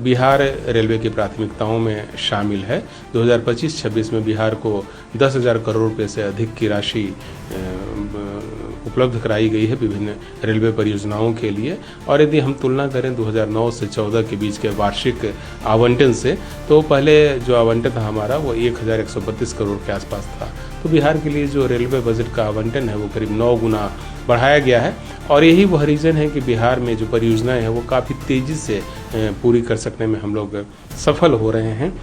Bihar railway की प्राथमिकताओं में शामिल है। 2025-26 में बिहार को 10,000 करोड़ रुपए से अधिक की राशि उपलब्ध कराई गई है विभिन्न रेलवे परियोजनाओं के लिए। और यदि हम तुलना करें 2009 से 14 के बीच के वार्षिक आवंटन से, तो पहले जो आवंटन था हमारा वो 1,132 करोड़ के आसपास था। तो बिहार के लिए जो रेलवे बजट का आवंटन है वो करीब 9 गुना बढ़ाया गया है। और यही वह रीज़न है कि बिहार में जो परियोजनाएं हैं वो काफ़ी तेज़ी से पूरी कर सकने में हम लोग सफल हो रहे हैं।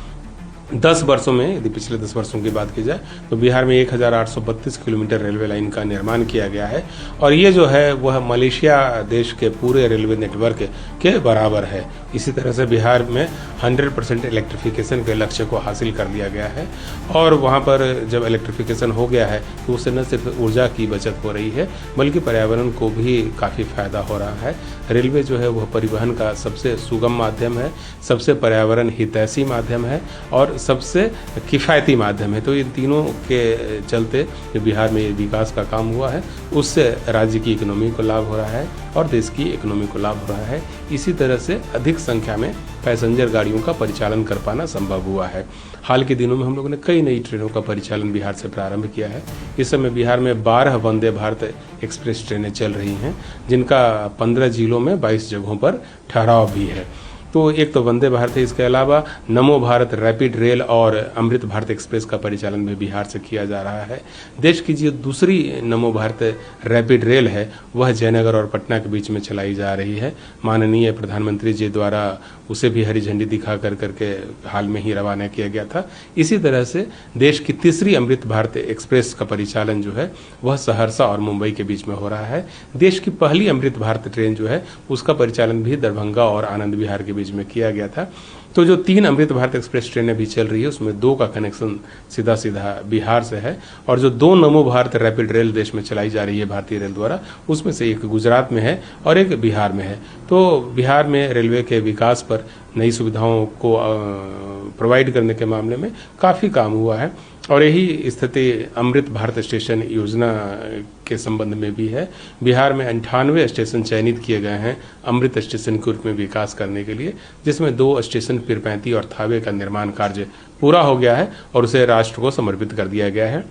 10 वर्षों में, यदि पिछले 10 वर्षों की बात की जाए, तो बिहार में 1,832 किलोमीटर रेलवे लाइन का निर्माण किया गया है। और ये जो है वह मलेशिया देश के पूरे रेलवे नेटवर्क के बराबर है। इसी तरह से बिहार में 100% इलेक्ट्रिफिकेशन के लक्ष्य को हासिल कर लिया गया है। और वहाँ पर जब इलेक्ट्रिफिकेशन हो गया है तो उससे न सिर्फ ऊर्जा की बचत हो रही है बल्कि पर्यावरण को भी काफ़ी फायदा हो रहा है। रेलवे जो है वह परिवहन का सबसे सुगम माध्यम है, सबसे पर्यावरण हितैषी माध्यम है और सबसे किफ़ायती माध्यम है। तो इन तीनों के चलते जो बिहार में ये विकास का काम हुआ है उससे राज्य की इकोनॉमी को लाभ हो रहा है और देश की इकोनॉमी को लाभ हो रहा है। इसी तरह से अधिक संख्या में पैसेंजर गाड़ियों का परिचालन कर पाना संभव हुआ है। हाल के दिनों में हम लोगों ने कई नई ट्रेनों का परिचालन बिहार से प्रारंभ किया है। इस समय बिहार में 12 वंदे भारत एक्सप्रेस ट्रेनें चल रही हैं, जिनका 15 जिलों में 22 जगहों पर ठहराव भी है। तो एक तो वंदे भारत है, इसके अलावा नमो भारत रैपिड रेल और अमृत भारत एक्सप्रेस का परिचालन भी बिहार से किया जा रहा है। देश की जो दूसरी नमो भारत रैपिड रेल है वह जयनगर और पटना के बीच में चलाई जा रही है। माननीय प्रधानमंत्री जी द्वारा उसे भी हरी झंडी दिखा करके हाल में ही रवाना किया गया था। इसी तरह से देश की तीसरी अमृत भारत एक्सप्रेस का परिचालन जो है वह सहरसा और मुंबई के बीच में हो रहा है। देश की पहली अमृत भारत ट्रेन जो है उसका परिचालन भी दरभंगा और आनंद विहार के बीच में किया गया था। तो जो 3 अमृत भारत एक्सप्रेस ट्रेनें भी चल रही है उसमें 2 का कनेक्शन सीधा सीधा बिहार से है। और जो 2 नमो भारत रैपिड रेल देश में चलाई जा रही है भारतीय रेल द्वारा, उसमें से एक गुजरात में है और एक बिहार में है। तो बिहार में रेलवे के विकास पर नई सुविधाओं को प्रोवाइड करने के मामले में काफ़ी काम हुआ है। और यही स्थिति अमृत भारत स्टेशन योजना के संबंध में भी है। बिहार में 98 स्टेशन चयनित किए गए हैं अमृत स्टेशन के रूप में विकास करने के लिए, जिसमें 2 स्टेशन पीरपैंती और थावे का निर्माण कार्य पूरा हो गया है और उसे राष्ट्र को समर्पित कर दिया गया है।